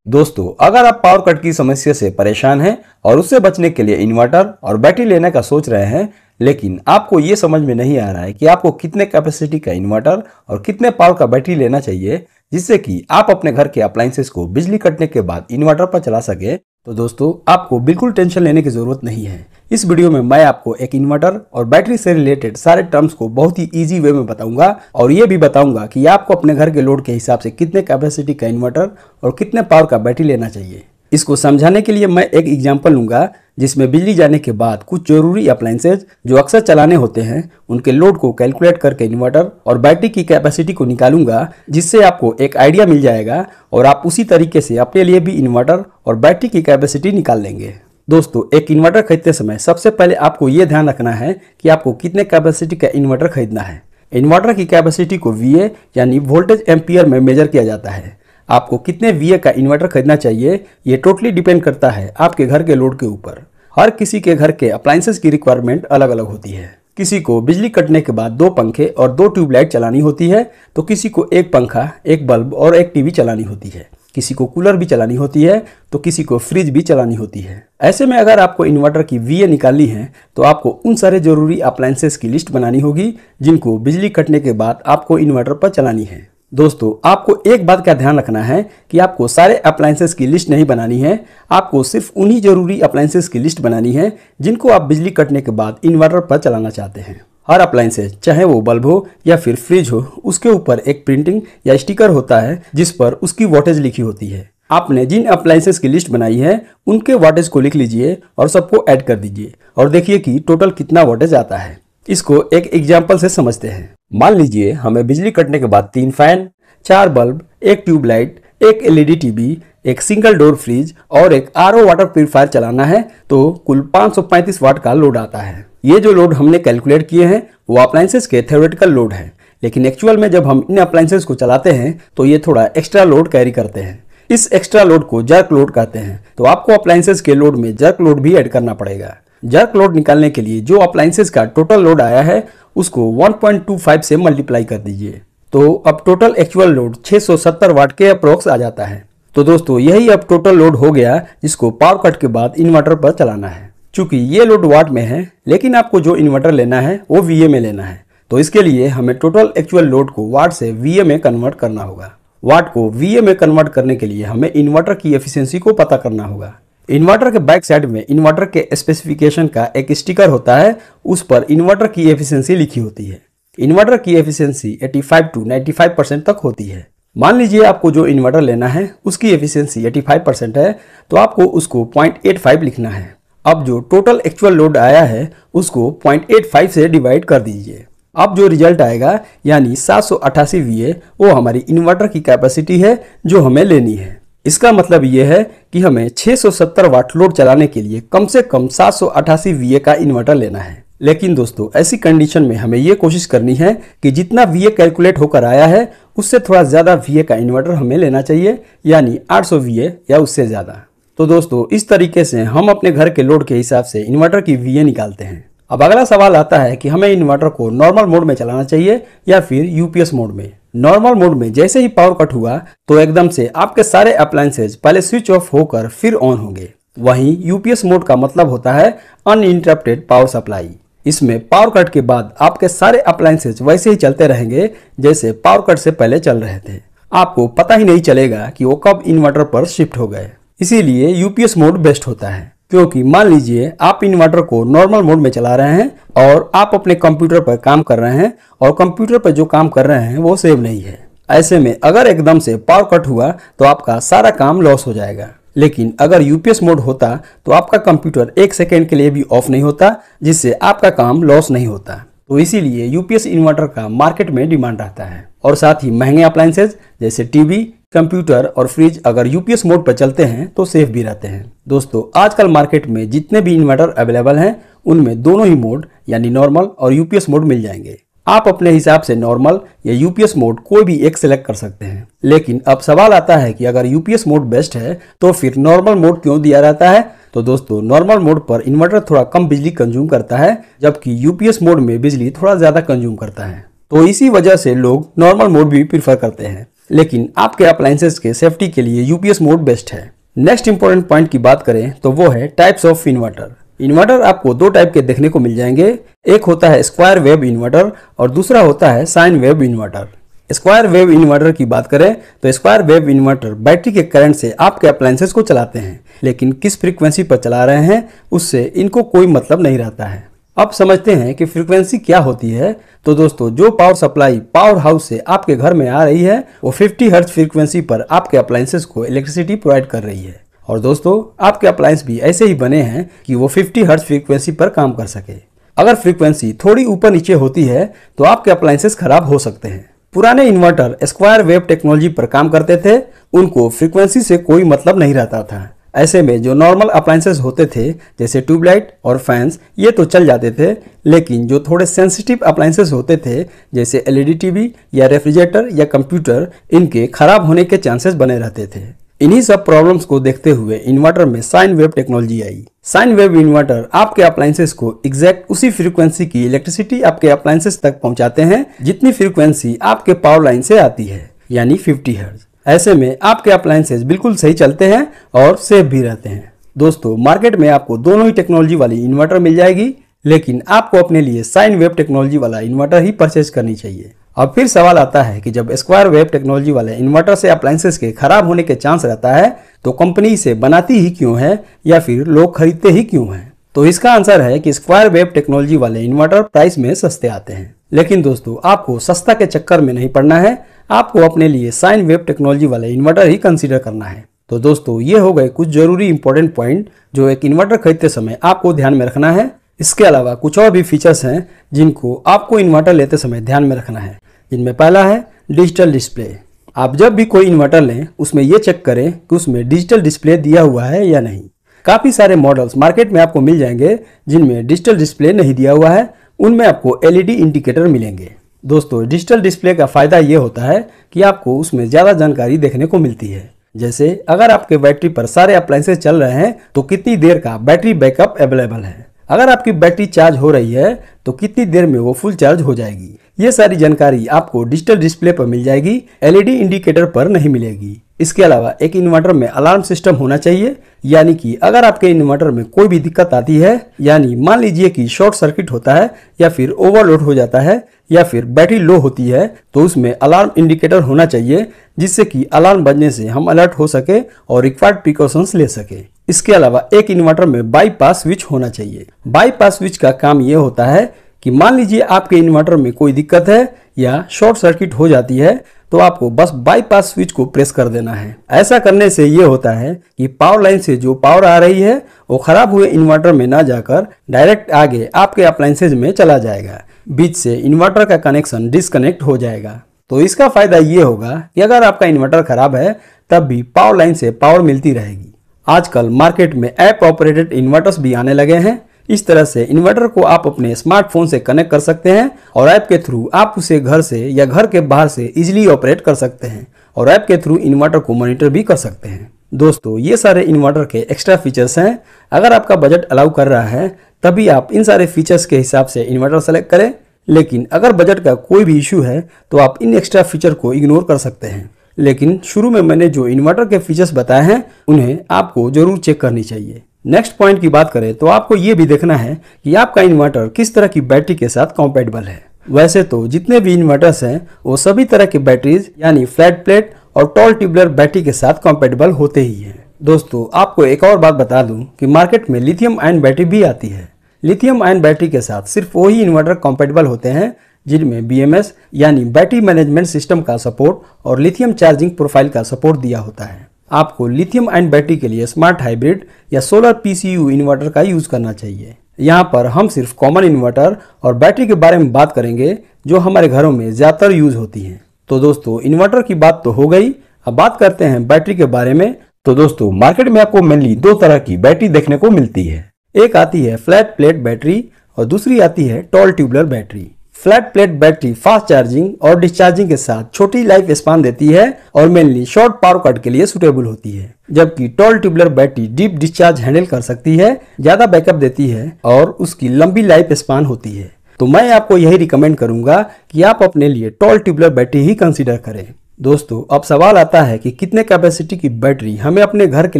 दोस्तों, अगर आप पावर कट की समस्या से परेशान हैं और उससे बचने के लिए इन्वर्टर और बैटरी लेने का सोच रहे हैं, लेकिन आपको ये समझ में नहीं आ रहा है कि आपको कितने कैपेसिटी का इन्वर्टर और कितने पावर का बैटरी लेना चाहिए जिससे कि आप अपने घर के अप्लायंसेस को बिजली कटने के बाद इन्वर्टर पर चला सके, तो दोस्तों आपको बिल्कुल टेंशन लेने की जरूरत नहीं है। इस वीडियो में मैं आपको एक इन्वर्टर और बैटरी से रिलेटेड सारे टर्म्स को बहुत ही इजी वे में बताऊंगा और ये भी बताऊंगा कि आपको अपने घर के लोड के हिसाब से कितने कैपेसिटी का इन्वर्टर और कितने पावर का बैटरी लेना चाहिए। इसको समझाने के लिए मैं एक एग्जांपल लूंगा जिसमें बिजली जाने के बाद कुछ जरूरी अप्लायंसेज जो अक्सर चलाने होते हैं उनके लोड को कैलकुलेट करके इन्वर्टर और बैटरी की कैपेसिटी को निकालूंगा, जिससे आपको एक आइडिया मिल जाएगा और आप उसी तरीके से अपने लिए भी इन्वर्टर और बैटरी की कैपेसिटी निकाल लेंगे। दोस्तों, एक इन्वर्टर खरीदते समय सबसे पहले आपको ये ध्यान रखना है कि आपको कितने कैपेसिटी का इन्वर्टर खरीदना है। इन्वर्टर की कैपेसिटी को VA यानी वोल्टेज एम्पियर में मेजर किया जाता है। आपको कितने VA का इन्वर्टर खरीदना चाहिए ये टोटली डिपेंड करता है आपके घर के लोड के ऊपर। हर किसी के घर के अप्लायंसेस की रिक्वायरमेंट अलग अलग होती है। किसी को बिजली कटने के बाद 2 पंखे और 2 ट्यूबलाइट चलानी होती है, तो किसी को 1 पंखा, 1 बल्ब और 1 टीवी चलानी होती है। किसी को कूलर भी चलानी होती है, तो किसी को फ्रिज भी चलानी होती है। ऐसे में अगर आपको इन्वर्टर की VA निकालनी है तो आपको उन सारे जरूरी अप्लायंसेस की लिस्ट बनानी होगी जिनको बिजली कटने के बाद आपको इन्वर्टर पर चलानी है। दोस्तों, आपको एक बात का ध्यान रखना है कि आपको सारे अप्लायंसेस की लिस्ट नहीं बनानी है। आपको सिर्फ उन्हीं जरूरी अप्लायंसेस की लिस्ट बनानी है जिनको आप बिजली कटने के बाद इन्वर्टर पर चलाना चाहते हैं। हर अप्लायंसेस, चाहे वो बल्ब हो या फिर फ्रिज हो, उसके ऊपर एक प्रिंटिंग या स्टिकर होता है जिस पर उसकी वोल्टेज लिखी होती है। आपने जिन अप्लायंसेस की लिस्ट बनाई है उनके वोल्टेज को लिख लीजिए और सबको ऐड कर दीजिए और देखिए कि टोटल कितना वोल्टेज आता है। इसको एक एग्जाम्पल से समझते हैं। मान लीजिए हमें बिजली कटने के बाद 3 fan, 4 bulb, 1 tubelight, 1 LED TV, एक सिंगल डोर फ्रिज और एक RO वाटर प्यूरिफायर चलाना है, तो कुल 535 वाट का लोड आता है। ये जो लोड हमने कैलकुलेट किए हैं वो अप्लायंसेस के थ्योरेटिकल लोड है, लेकिन एक्चुअल में जब हम इन अप्लायंसेस को चलाते हैं तो ये थोड़ा एक्स्ट्रा लोड कैरी करते हैं। इस एक्स्ट्रा लोड को जर्क लोड कहते हैं, तो आपको अप्लायंसेस के लोड में जर्क लोड भी ऐड करना पड़ेगा। जर्क लोड निकालने के लिए जो अप्लायंसेस का टोटल लोड आया है उसको 1.25 से मल्टीप्लाई कर दीजिए, तो अब टोटल एक्चुअल लोड 670 वाट के अप्रोक्स आ जाता है। तो दोस्तों, यही अब टोटल लोड हो गया जिसको पावर कट के बाद इन्वर्टर पर चलाना है। चूंकि ये लोड वाट में है, लेकिन आपको जो इन्वर्टर लेना है वो VA में लेना है, तो इसके लिए हमें टोटल एक्चुअल लोड को वाट से VA में कन्वर्ट करना होगा। वाट को VA में कन्वर्ट करने के लिए हमें इन्वर्टर की एफिशिएंसी को पता करना होगा। इन्वर्टर के बैक साइड में इन्वर्टर के स्पेसिफिकेशन का एक स्टिकर होता है, उस पर इन्वर्टर की एफिशिएंसी लिखी होती है। इन्वर्टर की एफिशिएंसी 85 to 95% तक होती है। मान लीजिए आपको जो इन्वर्टर लेना है उसकी एफिशिएंसी 85% है, तो आपको उसको 0.85 लिखना है। अब जो टोटल एक्चुअल लोड आया है उसको 0.85 से डिवाइड कर दीजिए। अब जो रिजल्ट आएगा यानी 788 VA, वो हमारी इन्वर्टर की कैपेसिटी है जो हमें लेनी है। इसका मतलब ये है कि हमें 670 वाट लोड चलाने के लिए कम से कम 788 VA का इन्वर्टर लेना है। लेकिन दोस्तों, ऐसी कंडीशन में हमें ये कोशिश करनी है कि जितना VA कैलकुलेट होकर आया है उससे थोड़ा ज़्यादा VA का इन्वर्टर हमें लेना चाहिए, यानी 800 VA या उससे ज़्यादा। तो दोस्तों, इस तरीके से हम अपने घर के लोड के हिसाब से इन्वर्टर की VA निकालते हैं। अब अगला सवाल आता है कि हमें इन्वर्टर को नॉर्मल मोड में चलाना चाहिए या फिर UPS मोड में। नॉर्मल मोड में जैसे ही पावर कट हुआ तो एकदम से आपके सारे अप्लायंसेज पहले स्विच ऑफ होकर फिर ऑन होंगे। वहीं UPS मोड का मतलब होता है अनइंटरप्टेड पावर सप्लाई। इसमें पावर कट के बाद आपके सारे अप्लायंसेज वैसे ही चलते रहेंगे जैसे पावर कट से पहले चल रहे थे। आपको पता ही नहीं चलेगा कि वो कब इन्वर्टर पर शिफ्ट हो गए। इसीलिए UPS मोड बेस्ट होता है, क्योंकि मान लीजिए आप इन्वर्टर को नॉर्मल मोड में चला रहे हैं और आप अपने कंप्यूटर पर काम कर रहे हैं और कंप्यूटर पर जो काम कर रहे हैं वो सेव नहीं है। ऐसे में अगर एकदम से पावर कट हुआ तो आपका सारा काम लॉस हो जाएगा। लेकिन अगर UPS मोड होता तो आपका कंप्यूटर 1 सेकेंड के लिए भी ऑफ नहीं होता, जिससे आपका काम लॉस नहीं होता। तो इसीलिए UPS इन्वर्टर का मार्केट में डिमांड रहता है। और साथ ही महंगे अप्लायंसेज जैसे टीवी, कंप्यूटर और फ्रिज अगर UPS मोड पर चलते हैं तो सेफ भी रहते हैं। दोस्तों, आजकल मार्केट में जितने भी इन्वर्टर अवेलेबल हैं उनमें दोनों ही मोड यानी नॉर्मल और UPS मोड मिल जाएंगे। आप अपने हिसाब से नॉर्मल या UPS मोड कोई भी एक सिलेक्ट कर सकते हैं। लेकिन अब सवाल आता है कि अगर UPS मोड बेस्ट है तो फिर नॉर्मल मोड क्यों दिया रहता है। तो दोस्तों, नॉर्मल मोड पर इन्वर्टर थोड़ा कम बिजली कंज्यूम करता है, जबकि UPS मोड में बिजली थोड़ा ज्यादा कंज्यूम करता है। तो इसी वजह से लोग नॉर्मल मोड भी प्रीफर करते हैं। लेकिन आपके अप्लायंसेस के सेफ्टी के लिए यूपीएस मोड बेस्ट है। नेक्स्ट इंपॉर्टेंट पॉइंट की बात करें तो वो है टाइप्स ऑफ इन्वर्टर। इन्वर्टर आपको दो टाइप के देखने को मिल जाएंगे। एक होता है स्क्वायर वेव इन्वर्टर और दूसरा होता है sine wave inverter. Square wave inverter की बात करें तो स्क्वायर वेव इन्वर्टर बैटरी के करंट से आपके अप्लायंसेस को चलाते हैं, लेकिन किस फ्रीक्वेंसी पर चला रहे हैं उससे इनको कोई मतलब नहीं रहता है। अब समझते हैं कि फ्रीक्वेंसी क्या होती है। तो दोस्तों, जो पावर सप्लाई पावर हाउस से आपके घर में आ रही है वो 50 हर्ट्ज फ्रीक्वेंसी पर आपके अप्लायंसेस को इलेक्ट्रिसिटी प्रोवाइड कर रही है। और दोस्तों, आपके अप्लायंस भी ऐसे ही बने हैं कि वो 50 हर्ट्ज फ्रीक्वेंसी पर काम कर सके। अगर फ्रीक्वेंसी थोड़ी ऊपर नीचे होती है तो आपके अप्लायंसेस खराब हो सकते हैं। पुराने इन्वर्टर स्क्वायर वेव टेक्नोलॉजी पर काम करते थे, उनको फ्रीक्वेंसी से कोई मतलब नहीं रहता था। ऐसे में जो नॉर्मल अप्लायंसेस होते थे जैसे ट्यूबलाइट और फैंस ये तो चल जाते थे, लेकिन जो थोड़े सेंसिटिव अप्लायंसेस होते थे जैसे एलईडी टीवी या रेफ्रिजरेटर या कंप्यूटर, इनके खराब होने के चांसेस बने रहते थे। इन्हीं सब प्रॉब्लम्स को देखते हुए इन्वर्टर में साइन वेव टेक्नोलॉजी आई। साइन वेव इन्वर्टर आपके अप्लायंसेस को एग्जैक्ट उसी फ्रीक्वेंसी की इलेक्ट्रिसिटी आपके अप्लायंसेस तक पहुंचाते हैं जितनी फ्रीक्वेंसी आपके पावर लाइन से आती है, यानी 50 हर्ट्ज। ऐसे में आपके अप्लायंसेस बिल्कुल सही चलते हैं और सेफ भी रहते हैं। दोस्तों, मार्केट में आपको दोनों ही टेक्नोलॉजी वाली इन्वर्टर मिल जाएगी, लेकिन आपको अपने लिए साइन वेव टेक्नोलॉजी वाला इन्वर्टर ही परचेज करनी चाहिए। अब फिर सवाल आता है कि जब स्क्वायर वेव टेक्नोलॉजी वाले इन्वर्टर से अप्लायंसेस के खराब होने के चांस रहता है तो कंपनी इसे बनाती ही क्यों है या फिर लोग खरीदते ही क्यों हैं? तो इसका आंसर है कि स्क्वायर वेव टेक्नोलॉजी वाले इन्वर्टर प्राइस में सस्ते आते हैं। लेकिन दोस्तों, आपको सस्ता के चक्कर में नहीं पड़ना है, आपको अपने लिए साइन वेव टेक्नोलॉजी वाले इन्वर्टर ही कंसीडर करना है। तो दोस्तों, ये हो गए कुछ जरूरी इंपॉर्टेंट पॉइंट जो एक इन्वर्टर खरीदते समय आपको ध्यान में रखना है। इसके अलावा कुछ और भी फीचर्स हैं जिनको आपको इन्वर्टर लेते समय ध्यान में रखना है, जिनमें पहला है डिजिटल डिस्प्ले। आप जब भी कोई इन्वर्टर लें उसमें यह चेक करें कि उसमें डिजिटल डिस्प्ले दिया हुआ है या नहीं। काफ़ी सारे मॉडल्स मार्केट में आपको मिल जाएंगे जिनमें डिजिटल डिस्प्ले नहीं दिया हुआ है, उनमें आपको एलईडी इंडिकेटर मिलेंगे। दोस्तों, डिजिटल डिस्प्ले का फ़ायदा ये होता है कि आपको उसमें ज़्यादा जानकारी देखने को मिलती है। जैसे अगर आपके बैटरी पर सारे अप्लायंसेस चल रहे हैं तो कितनी देर का बैटरी बैकअप अवेलेबल है, अगर आपकी बैटरी चार्ज हो रही है तो कितनी देर में वो फुल चार्ज हो जाएगी। ये सारी जानकारी आपको डिजिटल डिस्प्ले पर मिल जाएगी, एलईडी इंडिकेटर पर नहीं मिलेगी। इसके अलावा एक इन्वर्टर में अलार्म सिस्टम होना चाहिए, यानी कि अगर आपके इन्वर्टर में कोई भी दिक्कत आती है, यानी मान लीजिए कि शॉर्ट सर्किट होता है या फिर ओवरलोड हो जाता है या फिर बैटरी लो होती है, तो उसमें अलार्म इंडिकेटर होना चाहिए जिससे कि अलार्म बजने से हम अलर्ट हो सके और रिक्वायर्ड प्रिकॉशंस ले सके। इसके अलावा एक इन्वर्टर में बाईपास स्विच होना चाहिए। बाईपास स्विच का काम ये होता है कि मान लीजिए आपके इन्वर्टर में कोई दिक्कत है या शॉर्ट सर्किट हो जाती है तो आपको बस बाईपास स्विच को प्रेस कर देना है। ऐसा करने से ये होता है कि पावर लाइन से जो पावर आ रही है वो खराब हुए इन्वर्टर में ना जाकर डायरेक्ट आगे आपके अप्लायंसेज में चला जाएगा, बीच से इन्वर्टर का कनेक्शन डिस्कनेक्ट हो जाएगा। तो इसका फायदा ये होगा कि अगर आपका इन्वर्टर खराब है तब भी पावर लाइन से पावर मिलती रहेगी। आजकल मार्केट में ऐप ऑपरेटेड इन्वर्टर्स भी आने लगे हैं। इस तरह से इन्वर्टर को आप अपने स्मार्टफोन से कनेक्ट कर सकते हैं और ऐप के थ्रू आप उसे घर से या घर के बाहर से इजीली ऑपरेट कर सकते हैं और ऐप के थ्रू इन्वर्टर को मॉनिटर भी कर सकते हैं। दोस्तों, ये सारे इन्वर्टर के एक्स्ट्रा फीचर्स हैं। अगर आपका बजट अलाउ कर रहा है तभी आप इन सारे फीचर्स के हिसाब से इन्वर्टर सेलेक्ट करें, लेकिन अगर बजट का कोई भी इशू है तो आप इन एक्स्ट्रा फीचर को इग्नोर कर सकते हैं। लेकिन शुरू में मैंने जो इन्वर्टर के फीचर्स बताए हैं उन्हें आपको जरूर चेक करनी चाहिए। नेक्स्ट पॉइंट की बात करें तो आपको ये भी देखना है कि आपका इन्वर्टर किस तरह की बैटरी के साथ कॉम्पैटिबल है। वैसे तो जितने भी इन्वर्टर्स हैं वो सभी तरह की बैटरीज यानी फ्लैट प्लेट और टॉल ट्यूबुलर बैटरी के साथ कॉम्पैटिबल होते ही हैं। दोस्तों, आपको एक और बात बता दूं कि मार्केट में लिथियम आयन बैटरी भी आती है। लिथियम आयन बैटरी के साथ सिर्फ वही इन्वर्टर कॉम्पैटिबल होते हैं जिनमें BMS यानी बैटरी मैनेजमेंट सिस्टम का सपोर्ट और लिथियम चार्जिंग प्रोफाइल का सपोर्ट दिया होता है। आपको लिथियम आयन बैटरी के लिए स्मार्ट हाइब्रिड या सोलर PCU इन्वर्टर का यूज करना चाहिए। यहाँ पर हम सिर्फ कॉमन इन्वर्टर और बैटरी के बारे में बात करेंगे जो हमारे घरों में ज्यादातर यूज होती है। तो दोस्तों, इन्वर्टर की बात तो हो गई, अब बात करते हैं बैटरी के बारे में। तो दोस्तों, मार्केट में आपको मेनली दो तरह की बैटरी देखने को मिलती है। एक आती है फ्लैट प्लेट बैटरी और दूसरी आती है toll tubular battery. Flat plate battery fast charging और डिस्चार्जिंग के साथ छोटी लाइफ स्पान देती है और मेनली शॉर्ट पावर कट के लिए सुटेबल होती है, जबकि toll tubular battery deep discharge handle कर सकती है, ज्यादा बैकअप देती है और उसकी लंबी लाइफ स्पान होती है। तो मैं आपको यही रिकमेंड करूंगा कि आप अपने लिए टॉल ट्यूबुलर बैटरी ही कंसीडर करें। दोस्तों अब सवाल आता है कि कितने कैपेसिटी की बैटरी हमें अपने घर के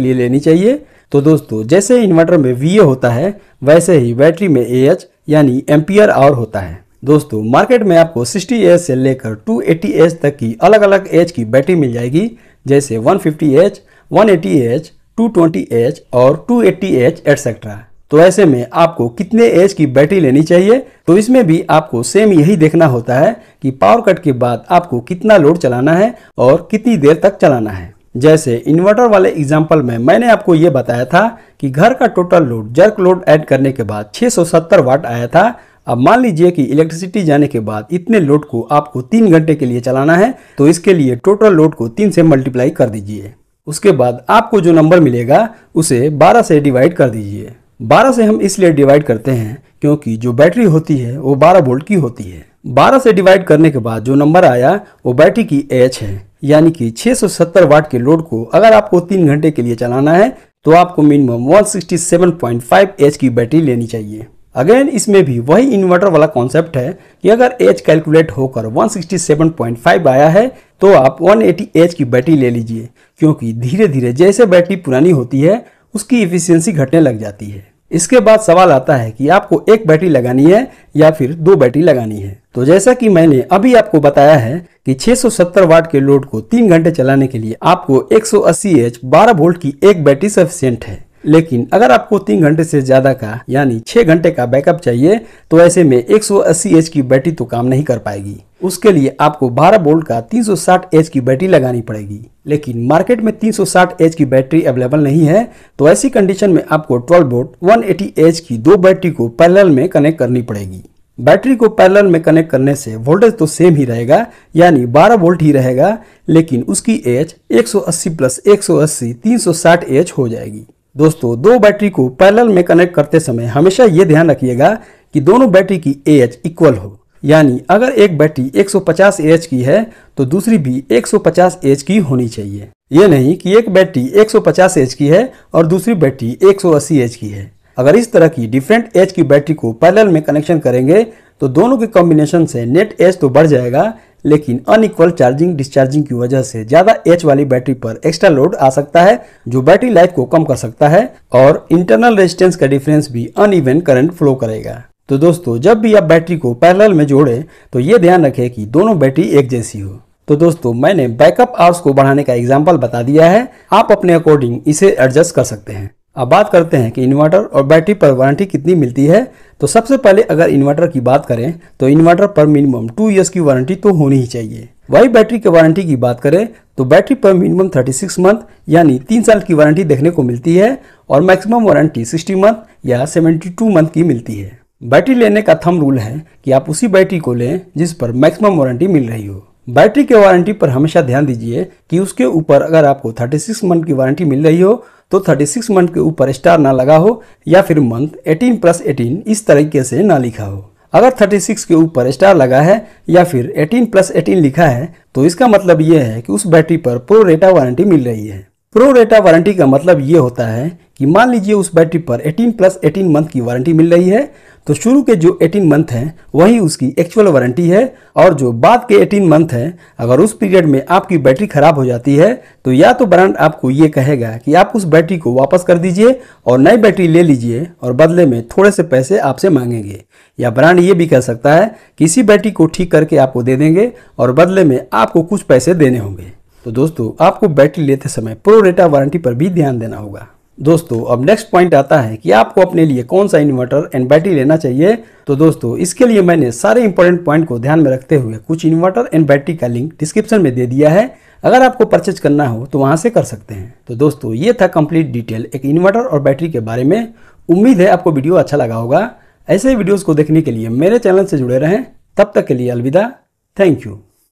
लिए लेनी चाहिए। तो दोस्तों जैसे इन्वर्टर में VA होता है वैसे ही बैटरी में AH यानी एम्पियर आवर होता है। दोस्तों मार्केट में आपको 60Ah से लेकर 280Ah तक की अलग अलग एच की बैटरी मिल जाएगी, जैसे 150Ah, 180Ah, 220Ah और 280Ah एटसेट्रा। तो ऐसे में आपको कितने एच की बैटरी लेनी चाहिए, तो इसमें भी आपको सेम यही देखना होता है कि पावर कट के बाद आपको कितना लोड चलाना है और कितनी देर तक चलाना है। जैसे इन्वर्टर वाले एग्जांपल में मैंने आपको ये बताया था कि घर का total load jerk load add करने के बाद 670 वाट आया था। अब मान लीजिए कि इलेक्ट्रिसिटी जाने के बाद इतने लोड को आपको 3 घंटे के लिए चलाना है, तो इसके लिए टोटल लोड को 3 से मल्टीप्लाई कर दीजिए। उसके बाद आपको जो नंबर मिलेगा उसे 12 से डिवाइड कर दीजिए। 12 से हम इसलिए डिवाइड करते हैं क्योंकि जो बैटरी होती है वो 12 वोल्ट की होती है। 12 से डिवाइड करने के बाद जो नंबर आया वो बैटरी की एच है, यानी कि 670 वाट के लोड को अगर आपको 3 घंटे के लिए चलाना है तो आपको मिनिमम 167.5 एच की बैटरी लेनी चाहिए। अगेन इसमें भी वही इन्वर्टर वाला कॉन्सेप्ट है कि अगर एच कैलकुलेट होकर 167.5 आया है तो आप 180 एच की बैटरी ले लीजिए, क्योंकि धीरे धीरे जैसे बैटरी पुरानी होती है उसकी इफिशियंसी घटने लग जाती है। इसके बाद सवाल आता है कि आपको एक बैटरी लगानी है या फिर 2 बैटरी लगानी है। तो जैसा कि मैंने अभी आपको बताया है कि 670 वाट के लोड को 3 घंटे चलाने के लिए आपको 180H 12 वोल्ट की एक बैटरी सफिशिएंट है। लेकिन अगर आपको 3 घंटे से ज्यादा का यानी 6 घंटे का बैकअप चाहिए तो ऐसे में 180H की बैटरी तो काम नहीं कर पाएगी। उसके लिए आपको 12 वोल्ट का 360H की बैटरी लगानी पड़ेगी। लेकिन मार्केट में 360H की बैटरी अवेलेबल नहीं है, तो ऐसी कंडीशन में आपको 12 वोल्ट 180H की 2 बैटरी को पैरेलल में कनेक्ट करनी पड़ेगी। बैटरी को पैरेलल में कनेक्ट करने से वोल्टेज तो सेम ही रहेगा, यानी 12 वोल्ट ही रहेगा, लेकिन उसकी एच 180 प्लस 180 360H हो जाएगी। दोस्तों 2 बैटरी को पैरेलल में कनेक्ट करते समय हमेशा ये ध्यान रखिएगा कि दोनों बैटरी की एच इक्वल हो, यानी अगर एक बैटरी 150H की है तो दूसरी भी 150H की होनी चाहिए। ये नहीं कि एक बैटरी 150H की है और दूसरी बैटरी 180H की है। अगर इस तरह की डिफरेंट एच की बैटरी को पैरेलल में कनेक्शन करेंगे तो दोनों के कॉम्बिनेशन से नेट एच तो बढ़ जाएगा, लेकिन अनइक्वल चार्जिंग डिस्चार्जिंग की वजह से ज्यादा एच वाली बैटरी पर एक्स्ट्रा लोड आ सकता है, जो बैटरी लाइफ को कम कर सकता है और इंटरनल रेजिस्टेंस का डिफरेंस भी अनइवन करंट फ्लो करेगा। तो दोस्तों जब भी आप बैटरी को पैरेलल में जोड़ें तो ये ध्यान रखें कि दोनों बैटरी एक जैसी हो। तो दोस्तों मैंने बैकअप आवर्स को बढ़ाने का एग्जाम्पल बता दिया है, आप अपने अकॉर्डिंग इसे एडजस्ट कर सकते हैं। अब बात करते हैं कि इन्वर्टर और बैटरी पर वारंटी कितनी मिलती है। तो सबसे पहले अगर इन्वर्टर की बात करें तो इन्वर्टर पर मिनिमम 2 इयर्स की वारंटी तो होनी ही चाहिए। वही बैटरी की वारंटी की बात करें तो बैटरी पर मिनिमम 36 मंथ यानी 3 साल की वारंटी देखने को मिलती है और मैक्सिमम वारंटी 60 मंथ या 72 मंथ की मिलती है। बैटरी लेने का थंब रूल है कि आप उसी बैटरी को लें जिस पर मैक्सिमम वारंटी मिल रही हो। बैटरी के वारंटी पर हमेशा ध्यान दीजिए कि उसके ऊपर अगर आपको 36 मंथ की वारंटी मिल रही हो तो 36 मंथ के ऊपर स्टार ना लगा हो या फिर मंथ 18+18 इस तरीके से ना लिखा हो। अगर 36 के ऊपर स्टार लगा है या फिर 18+18 लिखा है तो इसका मतलब ये है कि उस बैटरी पर प्रो रेटा वारंटी मिल रही है। प्रो रेटा वारंटी का मतलब ये होता है कि मान लीजिए उस बैटरी पर 18+18 मंथ की वारंटी मिल रही है तो शुरू के जो 18 मंथ हैं वही उसकी एक्चुअल वारंटी है, और जो बाद के 18 मंथ हैं अगर उस पीरियड में आपकी बैटरी खराब हो जाती है तो या तो ब्रांड आपको ये कहेगा कि आप उस बैटरी को वापस कर दीजिए और नई बैटरी ले लीजिए और बदले में थोड़े से पैसे आपसे मांगेंगे, या ब्रांड ये भी कह सकता है कि इसी बैटरी को ठीक करके आपको दे देंगे और बदले में आपको कुछ पैसे देने होंगे। तो दोस्तों आपको बैटरी लेते समय प्रो रेटा वारंटी पर भी ध्यान देना होगा। दोस्तों अब नेक्स्ट पॉइंट आता है कि आपको अपने लिए कौन सा इन्वर्टर एंड बैटरी लेना चाहिए। तो दोस्तों इसके लिए मैंने सारे इंपॉर्टेंट पॉइंट को ध्यान में रखते हुए कुछ इन्वर्टर एंड बैटरी का लिंक डिस्क्रिप्शन में दे दिया है, अगर आपको परचेज करना हो तो वहां से कर सकते हैं। तो दोस्तों ये था कंप्लीट डिटेल एक इन्वर्टर और बैटरी के बारे में। उम्मीद है आपको वीडियो अच्छा लगा होगा। ऐसे ही वीडियोस को देखने के लिए मेरे चैनल से जुड़े रहें। तब तक के लिए अलविदा, थैंक यू।